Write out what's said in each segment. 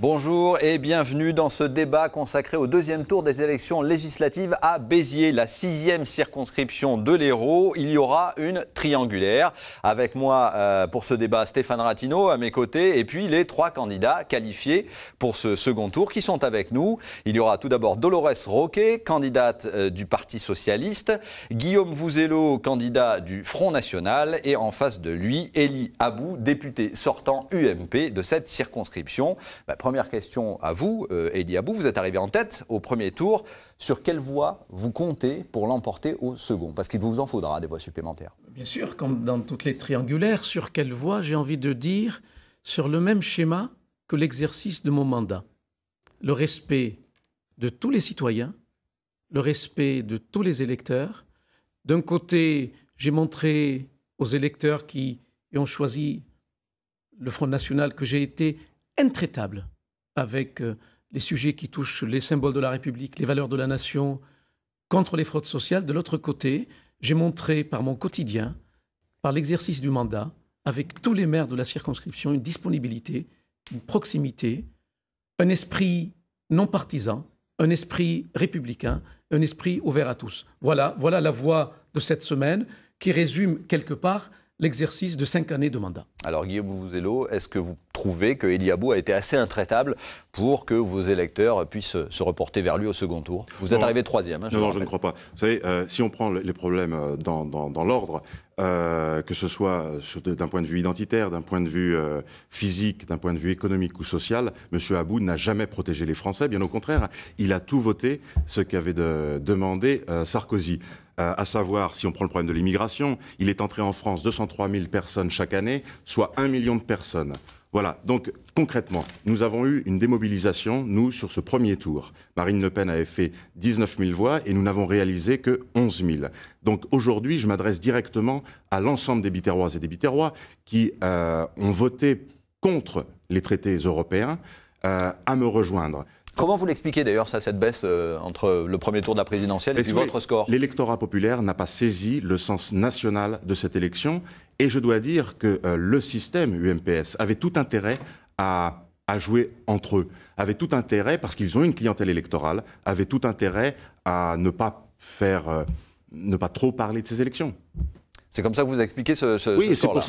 Bonjour et bienvenue dans ce débat consacré au deuxième tour des élections législatives à Béziers, la 6e circonscription de l'Hérault. Il y aura une triangulaire. Avec moi pour ce débat, Stéphane Rattino à mes côtés et puis les 3 candidats qualifiés pour ce second tour qui sont avec nous. Il y aura tout d'abord Dolores Roquet, candidate du Parti socialiste, Guillaume Vouzelot, candidat du Front national et en face de lui, Elie Abou, député sortant UMP de cette circonscription. Première question à vous, Elie Abou, vous êtes arrivé en tête au premier tour. Sur quelle voie vous comptez pour l'emporter au second? Parce qu'il vous en faudra des voix supplémentaires. Bien sûr, comme dans toutes les triangulaires, sur quelle voie, j'ai envie de dire, sur le même schéma que l'exercice de mon mandat. Le respect de tous les citoyens, le respect de tous les électeurs. D'un côté, j'ai montré aux électeurs qui ont choisi le Front national que j'ai été intraitable avec les sujets qui touchent les symboles de la République, les valeurs de la nation, contre les fraudes sociales. De l'autre côté, j'ai montré par mon quotidien, par l'exercice du mandat, avec tous les maires de la circonscription, une disponibilité, une proximité, un esprit non partisan, un esprit républicain, un esprit ouvert à tous. Voilà la voie de cette semaine qui résume quelque part l'exercice de 5 années de mandat. Alors Guillaume Vouzelot, est-ce que vous trouvez que Elie Abou a été assez intraitable pour que vos électeurs puissent se reporter vers lui au second tour? Vous êtes arrivé 3e. Non, je ne crois pas. Vous savez, si on prend les problèmes dans l'ordre, que ce soit d'un point de vue identitaire, d'un point de vue physique, d'un point de vue économique ou social, M. Abou n'a jamais protégé les Français. Bien au contraire, il a tout voté ce qu'avait demandé Sarkozy. À savoir, si on prend le problème de l'immigration, il est entré en France 203 000 personnes chaque année, soit 1 million de personnes. Voilà, donc concrètement, nous avons eu une démobilisation, nous, sur ce premier tour. Marine Le Pen avait fait 19 000 voix et nous n'avons réalisé que 11 000. Donc aujourd'hui, je m'adresse directement à l'ensemble des Biterroises et des Biterrois qui ont voté contre les traités européens à me rejoindre. Comment vous l'expliquez d'ailleurs, cette baisse entre le premier tour de la présidentielle et puis votre score? L'électorat populaire n'a pas saisi le sens national de cette élection. Et je dois dire que le système UMPS avait tout intérêt à jouer entre eux. Avait tout intérêt, parce qu'ils ont une clientèle électorale, avait tout intérêt à ne pas trop parler de ces élections. C'est comme ça que vous expliquez ce Oui, et c'est pour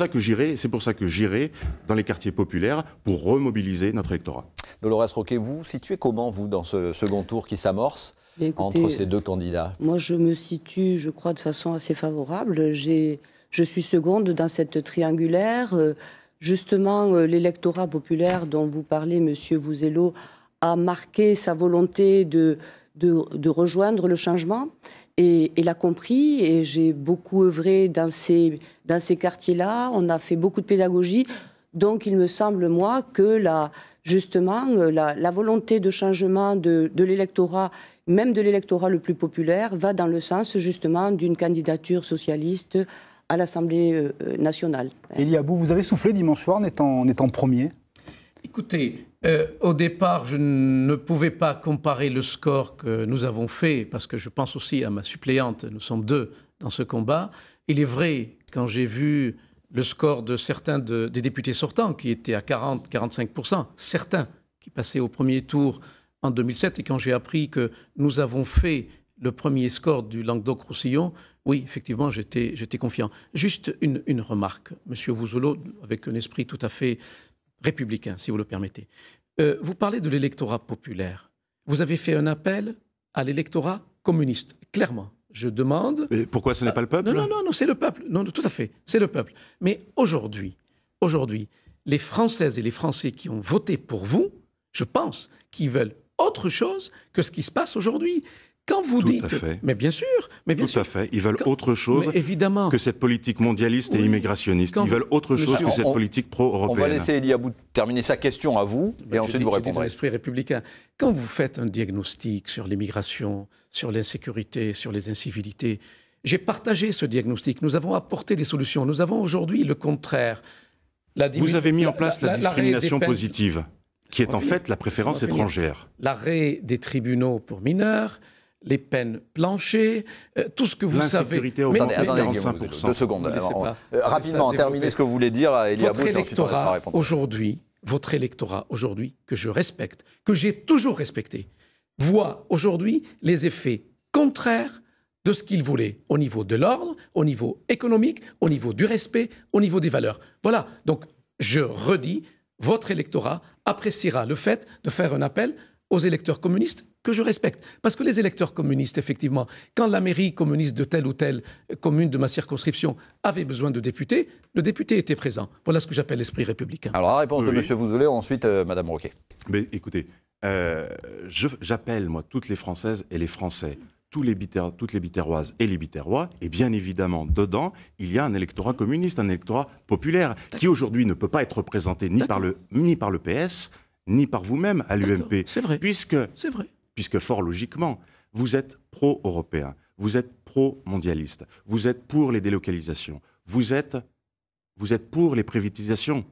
ça que j'irai dans les quartiers populaires pour remobiliser notre électorat. Dolores Roquet, vous vous situez comment, vous, dans ce second tour qui s'amorce entre ces 2 candidats? Moi, je me situe, je crois, de façon assez favorable. Je suis seconde dans cette triangulaire. Justement, l'électorat populaire dont vous parlez, Monsieur Vouzelot, a marqué sa volonté de rejoindre le changement. Et l'a compris, et j'ai beaucoup œuvré dans ces quartiers-là, on a fait beaucoup de pédagogie, donc il me semble, moi, que la volonté de changement de l'électorat, même de l'électorat le plus populaire, va dans le sens justement d'une candidature socialiste à l'Assemblée nationale. Elie Abou, vous avez soufflé dimanche soir en étant premier? Écoutez, au départ, je ne pouvais pas comparer le score que nous avons fait, parce que je pense aussi à ma suppléante, nous sommes 2 dans ce combat. Il est vrai, quand j'ai vu le score de certains des députés sortants, qui étaient à 40-45%, certains qui passaient au premier tour en 2007, et quand j'ai appris que nous avons fait le premier score du Languedoc-Roussillon, oui, effectivement, j'étais confiant. Juste une remarque, Monsieur Vouzelot, avec un esprit tout à fait républicain, si vous le permettez. Vous parlez de l'électorat populaire. Vous avez fait un appel à l'électorat communiste, clairement. Je demande... Mais pourquoi ce n'est pas le peuple? Non, c'est le peuple. Non, tout à fait, c'est le peuple. Mais aujourd'hui, les Françaises et les Français qui ont voté pour vous, je pense qu'ils veulent autre chose que ce qui se passe aujourd'hui. Quand vous dites... Tout à fait. Mais bien sûr. Tout à fait. Ils veulent autre chose évidemment que cette politique mondialiste et immigrationniste. Ils veulent autre chose que cette politique pro-européenne. On va laisser Elie Abou terminer sa question à vous, et ensuite vous répondrez. Dans l'esprit républicain. Quand vous faites un diagnostic sur l'immigration, sur l'insécurité, sur les incivilités, j'ai partagé ce diagnostic. Nous avons apporté des solutions. Nous avons aujourd'hui le contraire. Vous avez mis en place la discrimination positive, qui est en fait la préférence étrangère. L'arrêt des tribunaux pour mineurs, les peines planchées, tout ce que vous savez. L'insécurité au 45%. 2 secondes. Rapidement, terminez ce que vous voulez dire à Elie Abou. Votre électorat, aujourd'hui, votre électorat aujourd'hui, que je respecte, que j'ai toujours respecté, voit aujourd'hui les effets contraires de ce qu'il voulait au niveau de l'ordre, au niveau économique, au niveau du respect, au niveau des valeurs. Voilà, donc je redis, votre électorat appréciera le fait de faire un appel aux électeurs communistes que je respecte. Parce que les électeurs communistes, effectivement, quand la mairie communiste de telle ou telle commune de ma circonscription avait besoin de députés, le député était présent. Voilà ce que j'appelle l'esprit républicain. Alors, la réponse de M. Vouzelot, ensuite Mme Roquet. Mais écoutez, j'appelle, moi, toutes les Françaises et les Français, toutes les Biterroises et les Biterrois, et bien évidemment, dedans, il y a un électorat communiste, un électorat populaire, qui aujourd'hui ne peut pas être représenté ni par le PS, ni par vous-même à l'UMP. C'est vrai. C'est vrai. Puisque fort logiquement, vous êtes pro-européen, vous êtes pro-mondialiste, vous êtes pour les délocalisations, vous êtes pour les privatisations,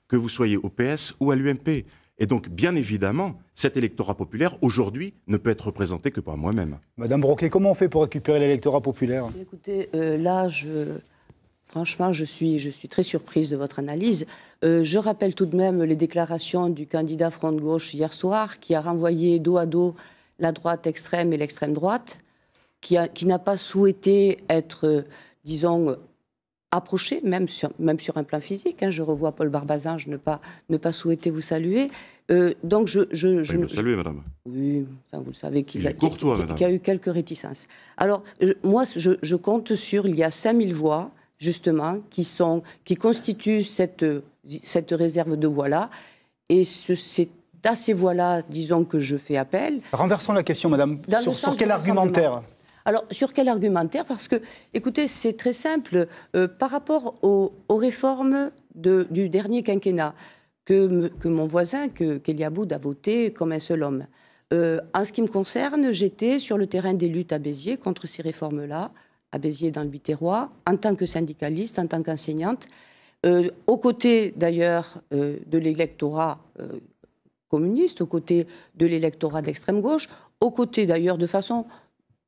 que vous soyez au PS ou à l'UMP. Et donc, bien évidemment, cet électorat populaire, aujourd'hui, ne peut être représenté que par moi-même. Madame Broquet, comment on fait pour récupérer l'électorat populaire? Écoutez, là, franchement, je suis très surprise de votre analyse. Je rappelle tout de même les déclarations du candidat Front de Gauche hier soir, qui a renvoyé dos à dos la droite extrême et l'extrême droite, qui n'a pas souhaité être, disons, approché, même sur un plan physique. Hein. Je revois Paul Barbazan, je ne pas souhaiter vous saluer. Donc je me saluer, madame. Oui, vous le savez qu'il y a eu quelques réticences. Alors, moi, je compte sur, il y a 5000 voix, justement, qui constituent cette réserve de voix-là. Et c'est à ces voix-là, disons, que je fais appel. Renversons la question, madame. Sur quel argumentaire? Alors, sur quel argumentaire? Parce que, écoutez, c'est très simple. Par rapport aux réformes du dernier quinquennat, que mon voisin, qu'Elie Aboud a voté comme un seul homme. En ce qui me concerne, j'étais sur le terrain des luttes à Béziers contre ces réformes-là, à Béziers dans le Biterrois, en tant que syndicaliste, en tant qu'enseignante, aux côtés d'ailleurs de l'électorat communiste, aux côtés de l'électorat d'extrême gauche, aux côtés d'ailleurs de façon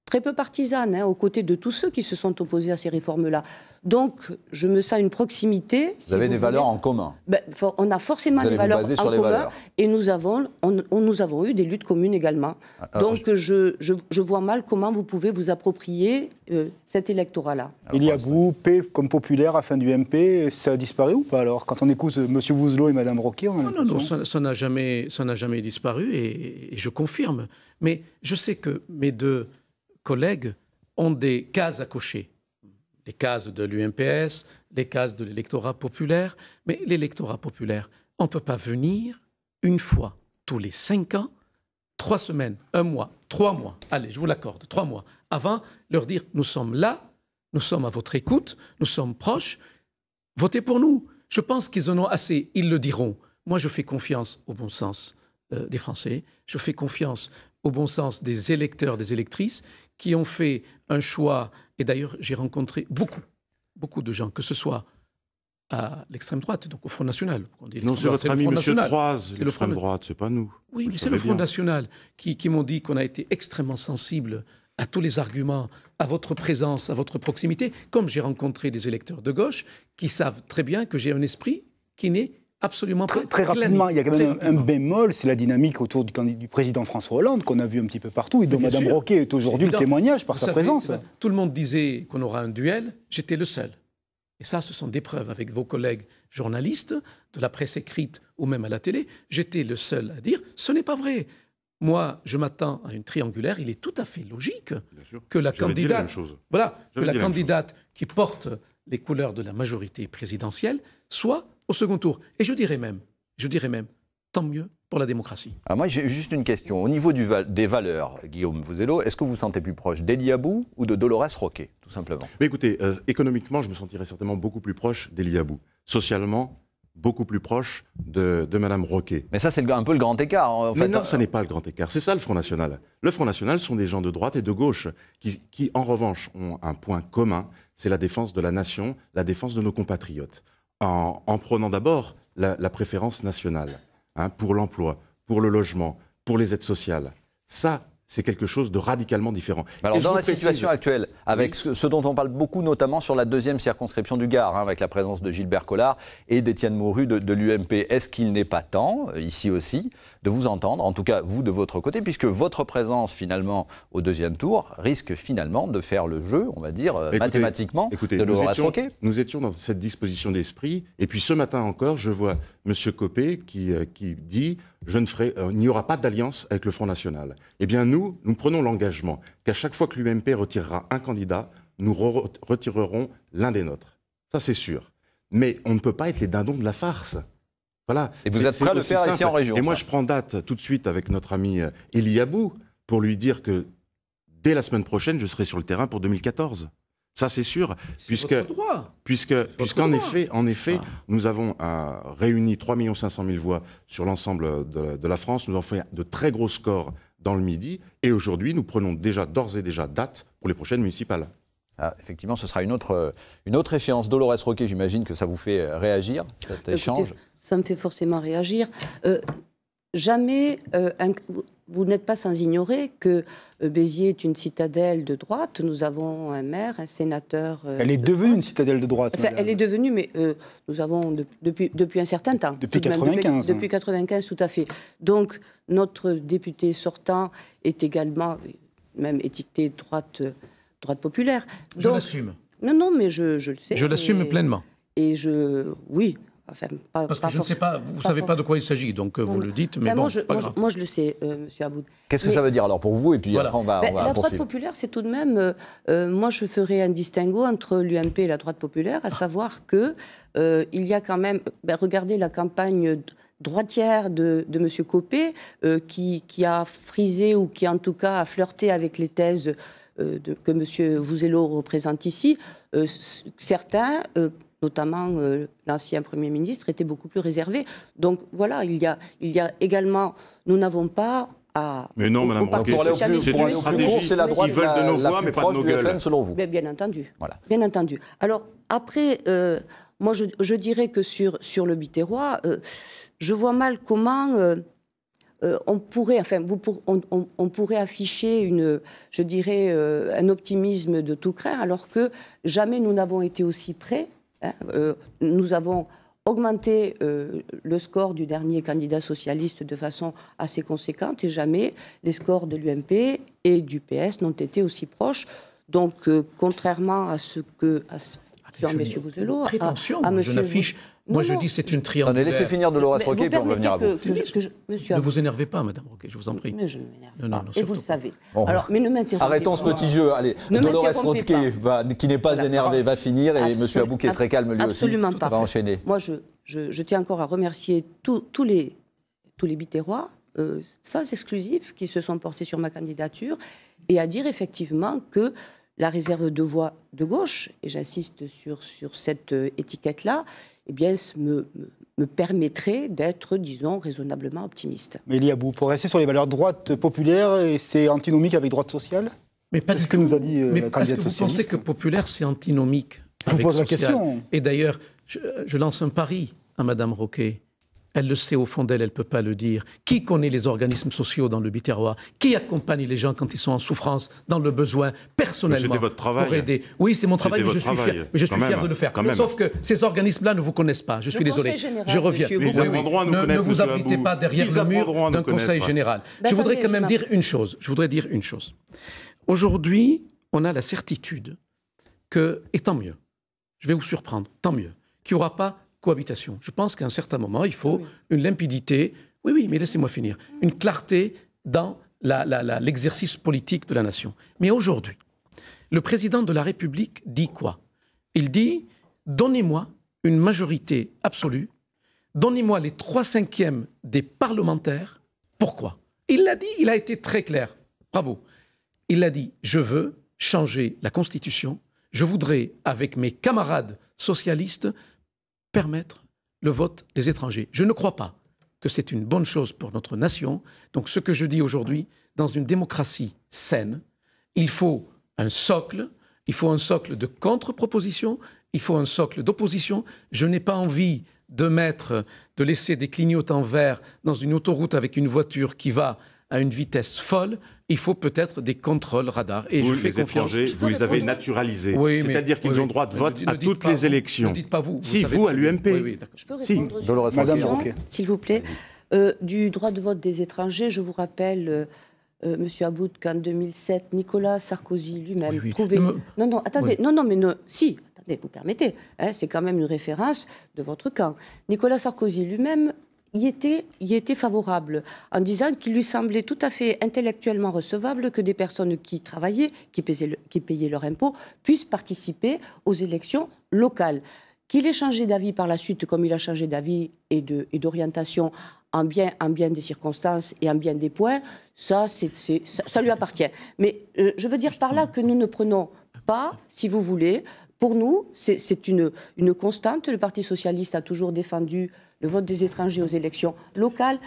très peu partisane, aux côtés de tous ceux qui se sont opposés à ces réformes-là. Donc, je me sens une proximité. Vous avez des valeurs en commun. On a forcément des valeurs en commun, et nous avons eu des luttes communes également. Alors, donc, je vois mal comment vous pouvez vous approprier cet électorat-là. Il y a vous, P comme populaire à fin du MP, ça a disparu ou pas alors? Quand on écoute M. Vouzelot et Mme Roquet, on a Non, ça n'a jamais disparu, et je confirme. Mais je sais que mes deux collègues ont des cases à cocher. Les cases de l'UMPS, les cases de l'électorat populaire. Mais l'électorat populaire, on ne peut pas venir une fois tous les 5 ans, 3 semaines, 1 mois, 3 mois, allez, je vous l'accorde, 3 mois, avant leur dire « nous sommes là, nous sommes à votre écoute, nous sommes proches, votez pour nous ». Je pense qu'ils en ont assez, ils le diront. Moi, je fais confiance au bon sens des Français, je fais confiance au bon sens des électeurs, des électrices, qui ont fait un choix, et d'ailleurs j'ai rencontré beaucoup de gens, que ce soit à l'extrême droite, donc au Front National. Non, c'est votre ami M. Troise, l'extrême droite, c'est pas nous. Oui, mais c'est le Front National qui m'ont dit qu'on a été extrêmement sensible à tous les arguments, à votre présence, à votre proximité, comme j'ai rencontré des électeurs de gauche qui savent très bien que j'ai un esprit qui n'est absolument pas très rapidement, il y a quand même un bémol, c'est la dynamique autour du président François Hollande qu'on a vu un petit peu partout et dont Mme Roquet est aujourd'hui le témoignage par sa présence. Tout le monde disait qu'on aura un duel, j'étais le seul. Et ça, ce sont des preuves avec vos collègues journalistes, de la presse écrite ou même à la télé. J'étais le seul à dire, ce n'est pas vrai. Moi, je m'attends à une triangulaire. Il est tout à fait logique que la candidate, qui porte les couleurs de la majorité présidentielle soit au second tour. Et je dirais même, tant mieux pour la démocratie. Alors moi, j'ai juste une question. Au niveau des valeurs, Guillaume Vouzelot, est-ce que vous vous sentez plus proche d'Elie Aboud ou de Dolores Roquet, tout simplement? Mais écoutez, économiquement, je me sentirais certainement beaucoup plus proche d'Elie Aboud. Socialement, beaucoup plus proche de Mme Roquet. Mais ça, c'est un peu le grand écart. En fait. Mais non, ça n'est pas le grand écart. C'est ça le Front National. Le Front National sont des gens de droite et de gauche qui en revanche, ont un point commun, c'est la défense de la nation, la défense de nos compatriotes. En prenant d'abord la préférence nationale, pour l'emploi, pour le logement, pour les aides sociales. Ça, c'est quelque chose de radicalement différent. Alors, dans la situation actuelle, avec ce dont on parle beaucoup, notamment sur la deuxième circonscription du Gard, avec la présence de Gilbert Collard et d'Étienne Mouru de l'UMP, est-ce qu'il n'est pas temps, ici aussi, de vous entendre, en tout cas vous de votre côté, puisque votre présence finalement au deuxième tour risque finalement de faire le jeu, on va dire, mathématiquement, de Dolorès Roquet. Nous étions dans cette disposition d'esprit, et puis ce matin encore, je vois M. Copé qui dit « il n'y aura pas d'alliance avec le Front National ». Eh bien nous prenons l'engagement qu'à chaque fois que l'UMP retirera un candidat, nous retirerons l'un des nôtres. Ça, c'est sûr. Mais on ne peut pas être les dindons de la farce. Voilà. Et vous êtes prêt à le faire ici en région. Et moi, je prends date tout de suite avec notre ami Elie Abou pour lui dire que dès la semaine prochaine, je serai sur le terrain pour 2014. Ça, c'est sûr, puisqu'en effet, nous avons réuni 3 500 000 voix sur l'ensemble de la France. Nous avons fait de très gros scores dans le Midi. Et aujourd'hui, nous prenons d'ores et déjà date pour les prochaines municipales. Ah, effectivement, ce sera une autre échéance. Dolorès Roquet, j'imagine que ça vous fait réagir, cet échange. Ça me fait forcément réagir. Jamais... Vous n'êtes pas sans ignorer que Béziers est une citadelle de droite. Nous avons un maire, un sénateur... Elle est devenue une citadelle de droite. Enfin, elle est devenue, mais nous avons depuis un certain temps. Depuis 1995. Depuis 1995, tout à fait. Donc, notre député sortant est également, même étiqueté droite populaire. Je l'assume. Non, mais je le sais. Je l'assume pleinement. Oui. Enfin, parce que je ne sais pas, vous ne savez pas de quoi il s'agit, donc vous le dites, mais bon, c'est pas grave. Moi, je le sais, M. Aboud. Qu'est-ce que ça veut dire alors pour vous? Et puis après, on va la droite populaire, c'est tout de même... moi, je ferai un distinguo entre l'UMP et la droite populaire, à savoir que il y a quand même... regardez la campagne droitière de M. Copé, qui a frisé, ou qui en tout cas a flirté avec les thèses que M. Vouzelot représente ici. Certains... notamment l'ancien Premier ministre, était beaucoup plus réservé. Donc voilà, il y a également... Nous n'avons pas à... Mais non, Mme Roquet, c'est la droite qui veulent de nos voix, mais pas de nos gueules. FN, selon vous. Mais bien entendu. Voilà. Bien entendu. Alors, après, moi, je dirais que sur le Biterrois, je vois mal comment... on pourrait afficher un optimisme de tout craint, alors que jamais nous n'avons été aussi près. Nous avons augmenté le score du dernier candidat socialiste de façon assez conséquente et jamais les scores de l'UMP et du PS n'ont été aussi proches. Donc, contrairement à ce que... M. Vouzelot, prétention, je n'affiche... Moi, je dis c'est une triangulaire. Laissez finir Dolorès Roquet, puis on va venir à vous. Ne vous énervez pas, Madame Roquet, je vous en prie. Mais je ne m'énerve pas, et vous le savez. Bon. Alors, mais ne m'interrompez pas. Arrêtons ce petit jeu. Allez, Dolorès Roquet, qui n'est pas énervé, va finir, et M. Abou, qui est très calme lui aussi, va enchaîner. Moi, je tiens encore à remercier tous les Biterrois, sans exclusif, qui se sont portés sur ma candidature, et à dire effectivement que la réserve de voix de gauche, et j'insiste sur cette étiquette-là, eh bien, me permettrait d'être, disons, raisonnablement optimiste. Mais Elie Abou, pour rester sur les valeurs droite populaire, et c'est antinomique avec droite sociale? Mais pas c'est ce que nous a dit la candidate socialiste. Vous pensez que populaire, c'est antinomique avec Je vous pose la social. question. Et d'ailleurs, je lance un pari à Madame Roquet. Elle le sait au fond d'elle, elle ne peut pas le dire. Qui connaît les organismes sociaux dans le Biterrois? Qui accompagne les gens quand ils sont en souffrance, dans le besoin, personnellement? C'était votre travail. Pour aider. Oui, c'est mon travail, mais je suis fier de le faire. Sauf que ces organismes-là ne vous connaissent pas. Je suis désolé. Je reviens. Ne vous abritez pas derrière le mur d'un conseil général. Je voudrais quand même dire une chose. Aujourd'hui, on a la certitude que, et tant mieux, je vais vous surprendre, tant mieux, qu'il n'y aura pas cohabitation. Je pense qu'à un certain moment, il faut une limpidité, oui, mais laissez-moi finir, une clarté dans l'exercice politique de la nation. Mais aujourd'hui, le président de la République dit quoi? Il dit, donnez-moi une majorité absolue, donnez-moi les 3/5 des parlementaires. Pourquoi? Il l'a dit, il a été très clair. Bravo. Il a dit, je veux changer la Constitution, je voudrais, avec mes camarades socialistes, permettre le vote des étrangers. Je ne crois pas que c'est une bonne chose pour notre nation. Donc ce que je dis aujourd'hui, dans une démocratie saine, il faut un socle de contre-propositions, il faut un socle d'opposition. Je n'ai pas envie de laisser des clignotants verts dans une autoroute avec une voiture qui va à une vitesse folle, il faut peut-être des contrôles radars. Et vous, je fais les confiance. étrangers, vous les avez naturalisés. Oui, c'est-à-dire qu'ils ont droit de vote à toutes les élections. Ne dites pas vous. Si, vous, à l'UMP. Oui, Je peux Si. répondre sur Dolores la Madame question, Roquet. s'il vous plaît. Du droit de vote des étrangers, je vous rappelle, Monsieur Aboud, qu'en 2007, Nicolas Sarkozy lui-même Oui, oui. trouvait... Non, attendez, Oui. non, mais si, attendez, vous permettez, hein, c'est quand même une référence de votre camp. Nicolas Sarkozy lui-même y était favorable, en disant qu'il lui semblait tout à fait intellectuellement recevable que des personnes qui travaillaient, qui payaient leur impôt, puissent participer aux élections locales. Qu'il ait changé d'avis par la suite, comme il a changé d'avis et d'orientation en bien des circonstances et en bien des points, ça lui appartient. Mais je veux dire par là que nous ne prenons pas, si vous voulez, pour nous, c'est une constante. Le Parti socialiste a toujours défendu le vote des étrangers aux élections locales,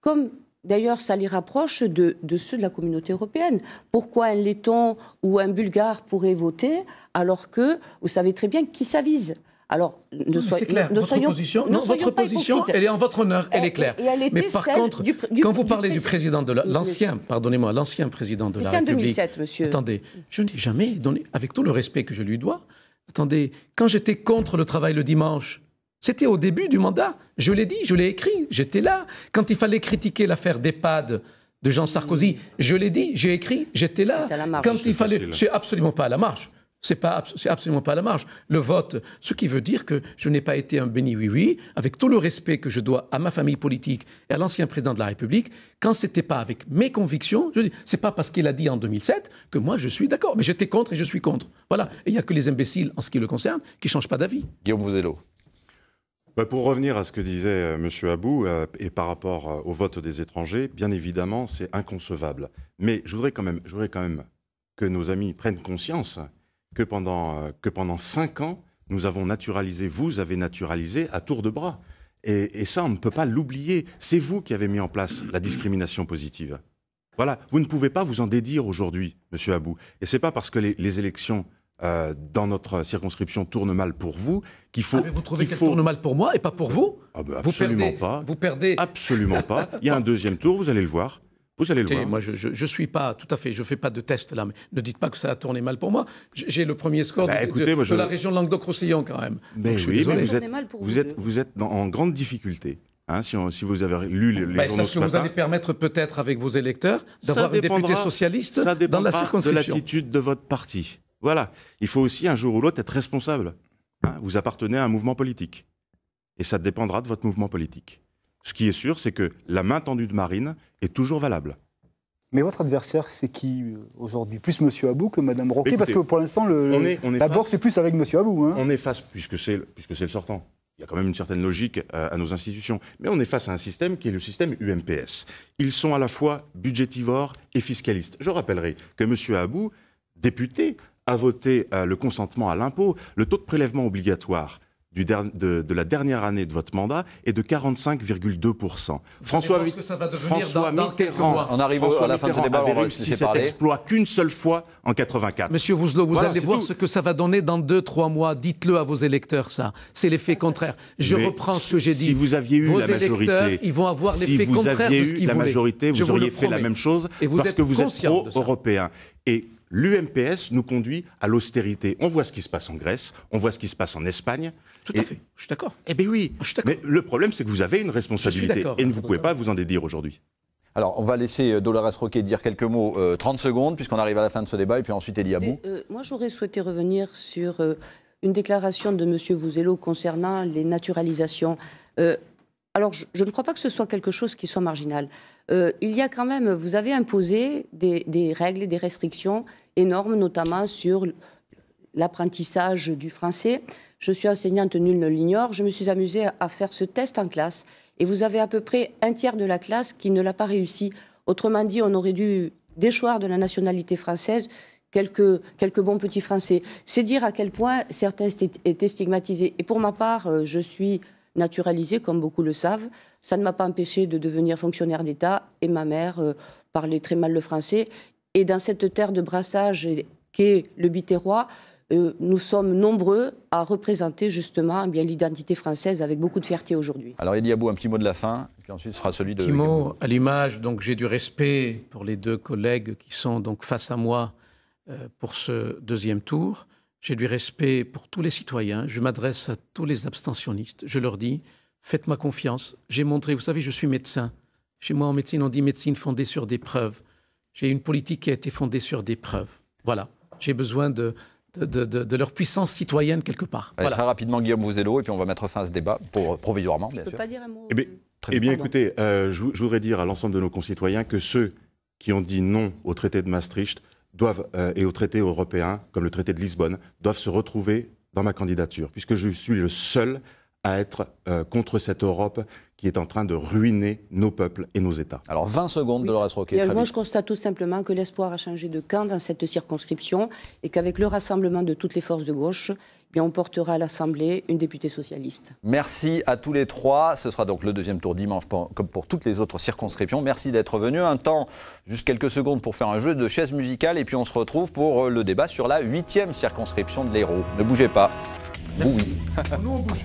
comme d'ailleurs ça les rapproche de ceux de la communauté européenne. Pourquoi un Letton ou un Bulgare pourrait voter alors que vous savez très bien qui ça vise? Alors, c'est clair. Votre position, elle est en votre honneur, elle est claire. Mais par contre, quand vous parlez du président de l'ancien président de la République. C'était en 2007, monsieur. Attendez, je n'ai jamais donné, avec tout le respect que je lui dois. Attendez, quand j'étais contre le travail le dimanche, c'était au début du mandat. Je l'ai dit, je l'ai écrit, j'étais là. Quand il fallait critiquer l'affaire d'EHPAD de Jean Sarkozy, je l'ai dit, j'ai écrit, j'étais là. C'est à la marge. Quand il fallait, c'est absolument pas à la marge. C'est absolument pas à la marge. Le vote, ce qui veut dire que je n'ai pas été un béni oui-oui, avec tout le respect que je dois à ma famille politique et à l'ancien président de la République, quand c'était pas avec mes convictions, je dis, c'est pas parce qu'il a dit en 2007 que moi je suis d'accord. Mais j'étais contre et je suis contre. Voilà. Et il n'y a que les imbéciles, en ce qui le concerne, qui ne changent pas d'avis. Guillaume Vouzello. Pour revenir à ce que disait M. Abou, et par rapport au vote des étrangers, bien évidemment, c'est inconcevable. Mais je voudrais quand même que nos amis prennent conscience que pendant 5 ans, nous avons naturalisé, vous avez naturalisé à tour de bras. Et ça, on ne peut pas l'oublier. C'est vous qui avez mis en place la discrimination positive. Voilà, vous ne pouvez pas vous en dédire aujourd'hui, M. Abou. Et ce n'est pas parce que les élections dans notre circonscription tournent mal pour vous qu'il faut... mais vous trouvez qu'elles tournent mal pour moi et pas pour vous? Absolument pas. Vous perdez... Absolument pas. Il y a un deuxième tour, vous allez le voir. Vous allez le voir. Moi, je suis pas tout à fait. Je fais pas de test là, mais ne dites pas que ça a tourné mal pour moi. J'ai le premier score de la région Languedoc-Roussillon quand même. Mais oui, mais vous êtes en grande difficulté. Hein, si vous avez lu les journaux ce matin. Est-ce que vous allez permettre peut-être avec vos électeurs d'avoir des députés socialistes dans la circonscription? De l'attitude de votre parti. Voilà. Il faut aussi un jour ou l'autre être responsable. Hein, vous appartenez à un mouvement politique. Et ça dépendra de votre mouvement politique. Ce qui est sûr, c'est que la main tendue de Marine est toujours valable. Mais votre adversaire, c'est qui aujourd'hui? Plus M. Abou que Mme Roquet? Parce que pour l'instant, la boxe est plus avec M. Abou. Hein. On est face, puisque c'est le sortant. Il y a quand même une certaine logique à nos institutions. Mais on est face à un système qui est le système UMPS. Ils sont à la fois budgétivores et fiscalistes. Je rappellerai que M. Abou, député, a voté le consentement à l'impôt. Le taux de prélèvement obligatoire de la dernière année de votre mandat est de 45,2%. François Mitterrand, on arrive à la fin de ce débat, avait réussi cet exploit qu'une seule fois en 84. Monsieur Vouzelot, vous allez voir ce que ça va donner dans 2-3 mois. Dites-le à vos électeurs, ça. C'est l'effet contraire. Je reprends ce que j'ai dit. Si vous aviez eu la majorité, ils vont avoir l'effet contraire de ce qu'ils voulaient. Si vous aviez eu la majorité, vous auriez fait la même chose parce que vous êtes pro-européen. Et l'UMPS nous conduit à l'austérité. On voit ce qui se passe en Grèce, on voit ce qui se passe en Espagne. Tout à fait, je suis d'accord. Eh bien oui, mais le problème c'est que vous avez une responsabilité et vous ne pouvez pas vous en dédire aujourd'hui. Alors, on va laisser Dolores Roquet dire quelques mots, 30 secondes, puisqu'on arrive à la fin de ce débat, et puis ensuite Elie Abou. Moi, j'aurais souhaité revenir sur une déclaration de M. Vouzello concernant les naturalisations. Alors, je ne crois pas que ce soit quelque chose qui soit marginal. Il y a quand même, vous avez imposé des règles et des restrictions énormes, notamment sur l'apprentissage du français. Je suis enseignante, nul ne l'ignore. Je me suis amusée à faire ce test en classe. Et vous avez à peu près un tiers de la classe qui ne l'a pas réussi. Autrement dit, on aurait dû déchoir de la nationalité française quelques bons petits Français. C'est dire à quel point certains étaient stigmatisés. Et pour ma part, je suis naturalisée, comme beaucoup le savent. Ça ne m'a pas empêché de devenir fonctionnaire d'État. Et ma mère parlait très mal le français. Et dans cette terre de brassage qu'est le Biterrois, nous sommes nombreux à représenter justement l'identité française avec beaucoup de fierté aujourd'hui. Alors Elie Abou, un petit mot de la fin, puis ensuite ce sera celui de... Petit mot à l'image, donc j'ai du respect pour les deux collègues qui sont donc face à moi pour ce deuxième tour. J'ai du respect pour tous les citoyens. Je m'adresse à tous les abstentionnistes. Je leur dis, faites-moi confiance. J'ai montré, vous savez, je suis médecin. Chez moi en médecine, on dit médecine fondée sur des preuves. J'ai une politique qui a été fondée sur des preuves. Voilà, j'ai besoin de leur puissance citoyenne quelque part. Allez, voilà. Très rapidement, Guillaume Vouzelot, et puis on va mettre fin à ce débat, provisoirement, bien sûr. Je ne peux pas dire un mot Eh bien écoutez, je voudrais dire à l'ensemble de nos concitoyens que ceux qui ont dit non au traité de Maastricht doivent, et au traité européen, comme le traité de Lisbonne, doivent se retrouver dans ma candidature, puisque je suis le seul à être contre cette Europe qui est en train de ruiner nos peuples et nos États. Alors 20 secondes, Dolores Roquet. Moi, je constate tout simplement que l'espoir a changé de camp dans cette circonscription et qu'avec le rassemblement de toutes les forces de gauche, on portera à l'Assemblée une députée socialiste. Merci à tous les trois. Ce sera donc le deuxième tour dimanche, comme pour toutes les autres circonscriptions. Merci d'être venus. Un temps, juste quelques secondes pour faire un jeu de chaises musicales et puis on se retrouve pour le débat sur la 8e circonscription de l'Hérault. Ne bougez pas. Vous, oui. Nous, on bouge.